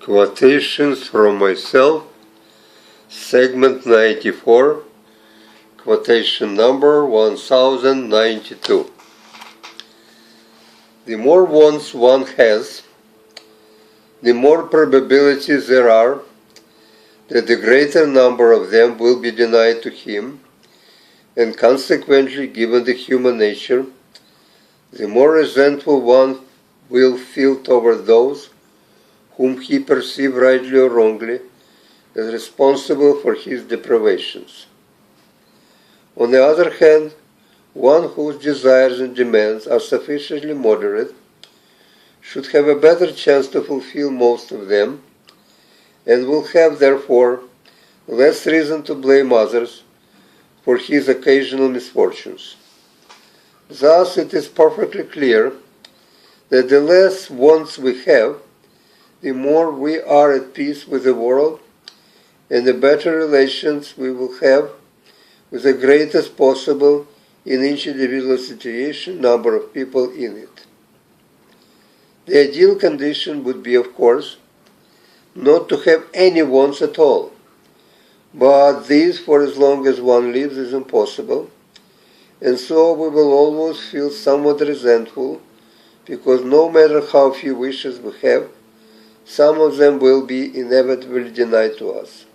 Quotations from myself, segment 94, quotation number 1092. The more wants one has, the more probabilities there are that the greater number of them will be denied to him, and consequently, given the human nature, the more resentful one will feel toward those whom he perceives rightly or wrongly as responsible for his deprivations. On the other hand, one whose desires and demands are sufficiently moderate should have a better chance to fulfill most of them, and will have, therefore, less reason to blame others for his occasional misfortunes. Thus, it is perfectly clear that the less wants we have, the more we are at peace with the world, and the better relations we will have with the greatest possible in each individual situation number of people in it. The ideal condition would be, of course, not to have any wants at all, but this for as long as one lives is impossible, and so we will always feel somewhat resentful, because no matter how few wishes we have, some of them will be inevitably denied to us.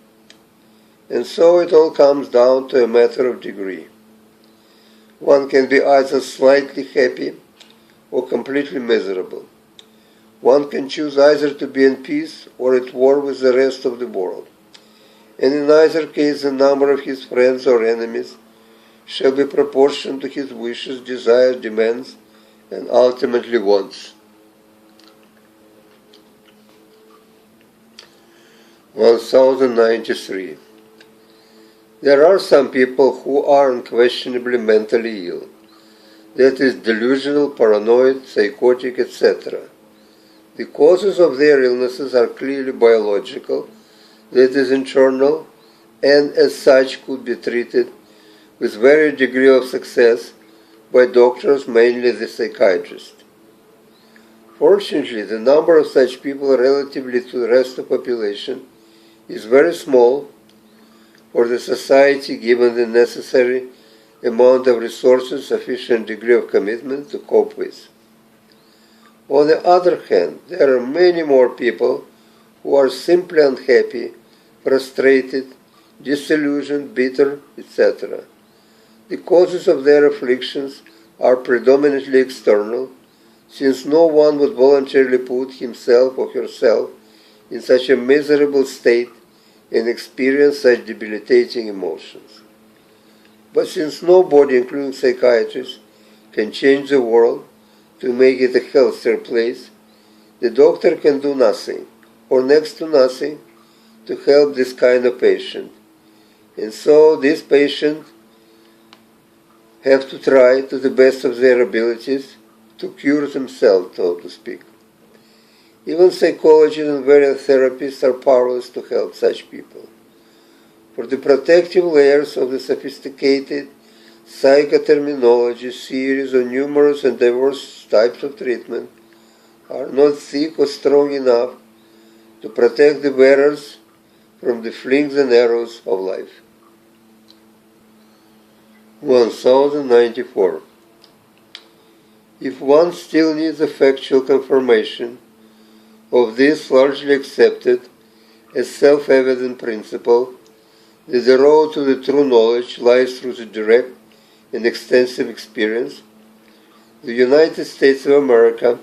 And so it all comes down to a matter of degree. One can be either slightly happy or completely miserable. One can choose either to be in peace or at war with the rest of the world. And in either case, the number of his friends or enemies shall be proportional to his wishes, desires, demands, and ultimately wants. 1093. There are some people who are unquestionably mentally ill, that is, delusional, paranoid, psychotic, etc. The causes of their illnesses are clearly biological, that is, internal, and as such could be treated with very degree of success by doctors, mainly the psychiatrists. Fortunately, the number of such people relatively to the rest of the population is very small for the society, given the necessary amount of resources, sufficient degree of commitment to cope with. On the other hand, there are many more people who are simply unhappy, frustrated, disillusioned, bitter, etc. The causes of their afflictions are predominantly external, since no one would voluntarily put himself or herself in such a miserable state and experience such debilitating emotions. But since nobody, including psychiatrists, can change the world to make it a healthier place, the doctor can do nothing, or next to nothing, to help this kind of patient. And so these patients have to try to the best of their abilities to cure themselves, so to speak. Even psychologists and various therapists are powerless to help such people. For the protective layers of the sophisticated psychoterminology series of numerous and diverse types of treatment are not thick or strong enough to protect the wearers from the flings and arrows of life. 1094. If one still needs a factual confirmation of this largely accepted as self-evident principle, that the road to the true knowledge lies through the direct and extensive experience, the United States of America,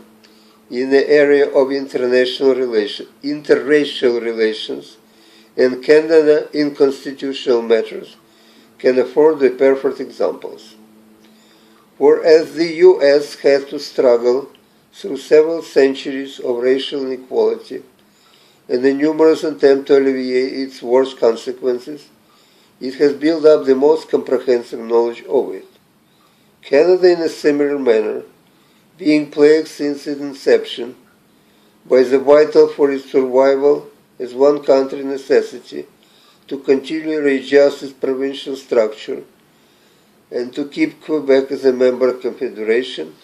in the area of interracial relations, and Canada in constitutional matters, can afford the perfect examples. For as the U.S. had to struggle through several centuries of racial inequality and the numerous attempts to alleviate its worst consequences, it has built up the most comprehensive knowledge of it. Canada, in a similar manner, being plagued since its inception by the vital for its survival as one country necessity to continually readjust its provincial structure and to keep Quebec as a member of Confederation,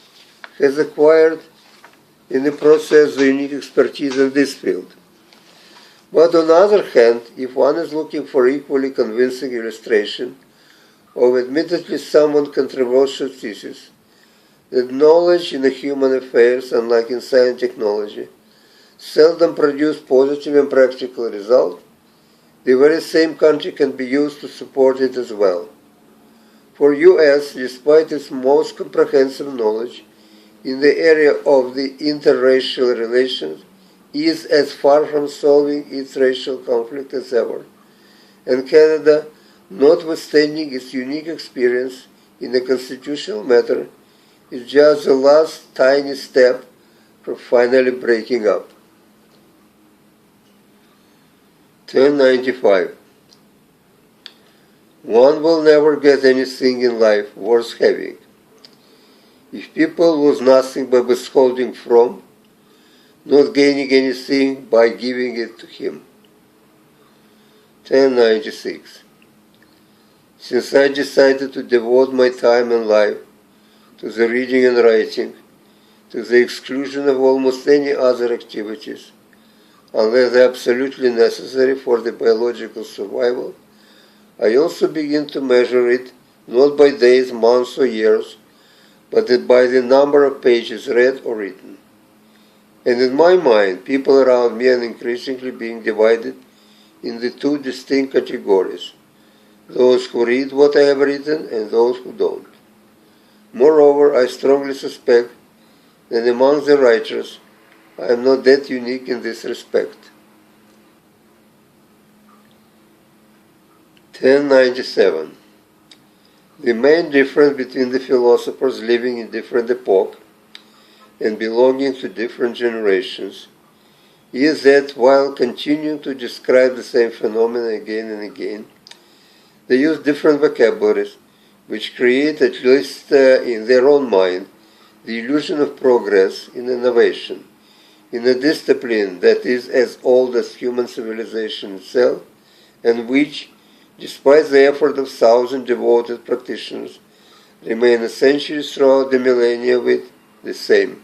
has acquired in the process the unique expertise in this field. But on the other hand, if one is looking for equally convincing illustration of admittedly somewhat controversial thesis, that knowledge in the human affairs, unlike in science and technology, seldom produce positive and practical results, the very same country can be used to support it as well. For US, despite its most comprehensive knowledge in the area of the interracial relations, is as far from solving its racial conflict as ever. And Canada, notwithstanding its unique experience in the constitutional matter, is just the last tiny step from finally breaking up. 1095. One will never get anything in life worth having if people lose nothing by withholding from, not gaining anything by giving it to him. 1096. Since I decided to devote my time and life to the reading and writing, to the exclusion of almost any other activities, unless absolutely necessary for the biological survival, I also begin to measure it not by days, months, or years, but by the number of pages read or written. And in my mind, people around me are increasingly being divided into two distinct categories: those who read what I have written and those who don't. Moreover, I strongly suspect that among the writers, I am not that unique in this respect. 1097. The main difference between the philosophers living in different epochs and belonging to different generations is that while continuing to describe the same phenomena again and again, they use different vocabularies which create, at least in their own mind, the illusion of progress in innovation, in a discipline that is as old as human civilization itself, and which, despite the effort of thousands devoted practitioners, remain essentially throughout the millennia with the same.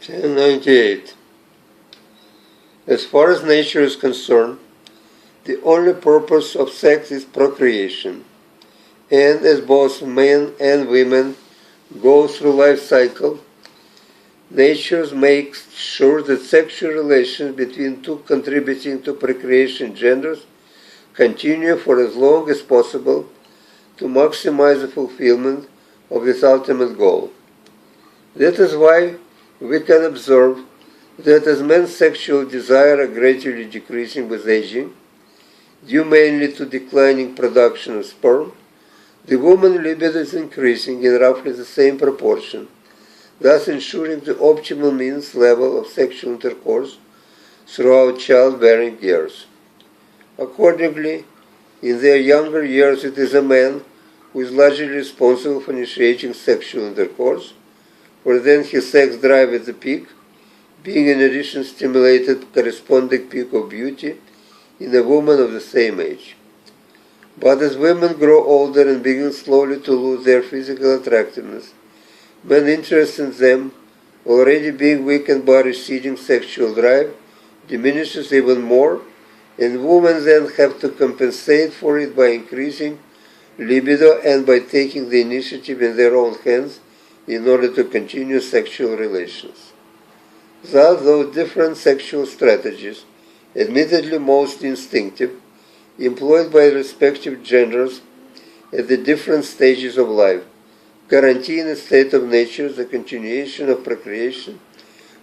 1098. As far as nature is concerned, the only purpose of sex is procreation, and as both men and women go through life cycle, nature makes sure that sexual relations between two contributing to procreation genders continue for as long as possible to maximize the fulfillment of this ultimate goal. That is why we can observe that as men's sexual desire are gradually decreasing with aging, due mainly to declining production of sperm, the woman libido is increasing in roughly the same proportion, thus ensuring the optimal means level of sexual intercourse throughout childbearing years. Accordingly, in their younger years it is a man who is largely responsible for initiating sexual intercourse, for then his sex drive at the peak, being in addition stimulated corresponding peak of beauty in a woman of the same age. But as women grow older and begin slowly to lose their physical attractiveness, men's interest in them, already being weakened by receding sexual drive, diminishes even more, and women then have to compensate for it by increasing libido and by taking the initiative in their own hands in order to continue sexual relations. Thus, those different sexual strategies, admittedly most instinctive, employed by respective genders at the different stages of life, guarantee in a state of nature the continuation of procreation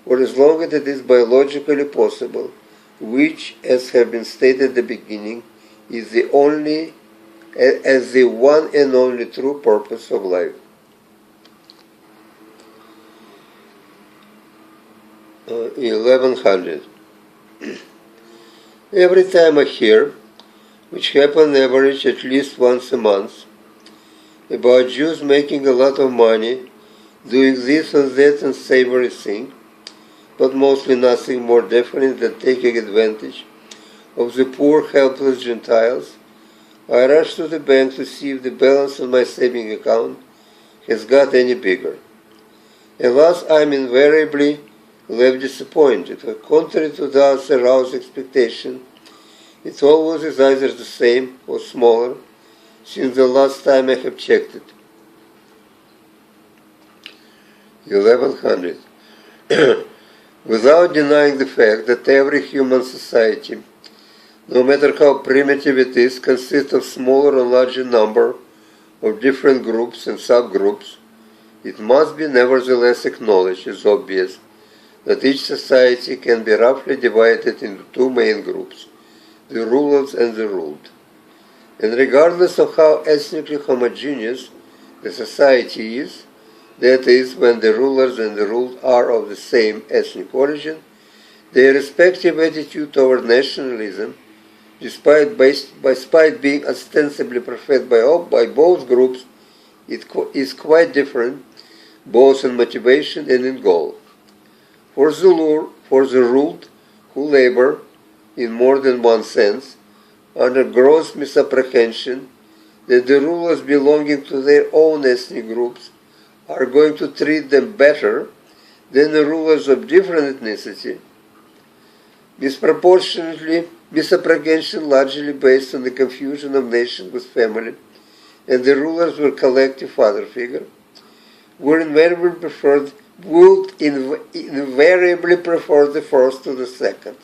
for as long as it is biologically possible, which, as have been stated at the beginning, is the one and only true purpose of life. 1100. Every time I hear, which happens on average at least once a month, about Jews making a lot of money, doing this and that unsavory thing, but mostly nothing more definite than taking advantage of the poor, helpless Gentiles, I rush to the bank to see if the balance on my saving account has got any bigger. Alas, I am invariably left disappointed, for contrary to thus aroused expectation, it always is either the same or smaller since the last time I have checked it. 1100. Without denying the fact that every human society, no matter how primitive it is, consists of smaller or larger number of different groups and subgroups, it must be nevertheless acknowledged as obvious that each society can be roughly divided into two main groups, the rulers and the ruled. And regardless of how ethnically homogeneous the society is, that is, when the rulers and the ruled are of the same ethnic origin, their respective attitude toward nationalism, despite being ostensibly professed by both groups, is quite different, both in motivation and in goal. For the ruled, who labor, in more than one sense, under gross misapprehension that the rulers belonging to their own ethnic groups are going to treat them better than the rulers of different ethnicity, misapprehension largely based on the confusion of nation with family, and the rulers were collective father figure, would invariably prefer the first to the second.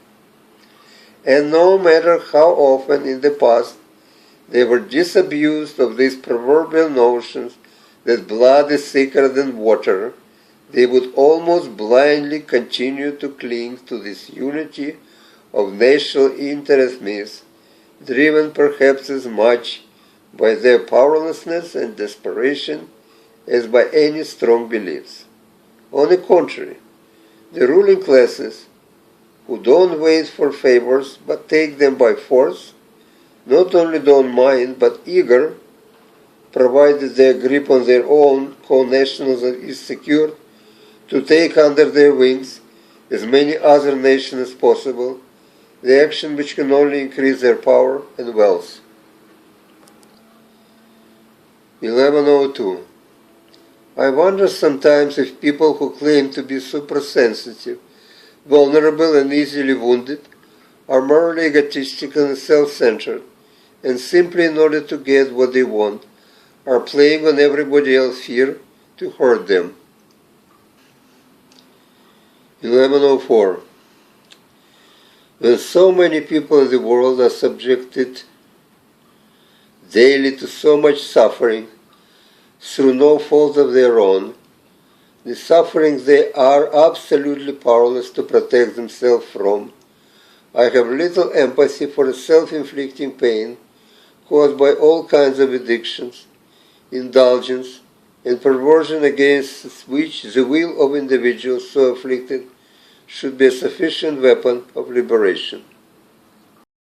And no matter how often in the past they were disabused of these proverbial notions that blood is thicker than water, they would almost blindly continue to cling to this unity of national interest myths, driven perhaps as much by their powerlessness and desperation as by any strong beliefs. On the contrary, the ruling classes, who don't wait for favors but take them by force, not only don't mind but eager, provided their grip on their own co-nationalism is secured, to take under their wings as many other nations as possible, the action which can only increase their power and wealth. 1102. I wonder sometimes if people who claim to be supersensitive, vulnerable and easily wounded, are morally egotistical and self-centered, and simply in order to get what they want, are playing on everybody else's fear to hurt them. 1104. When so many people in the world are subjected daily to so much suffering through no fault of their own, the suffering they are absolutely powerless to protect themselves from, I have little empathy for the self-inflicting pain caused by all kinds of addictions, indulgence, and perversion against which the will of individuals so afflicted should be a sufficient weapon of liberation.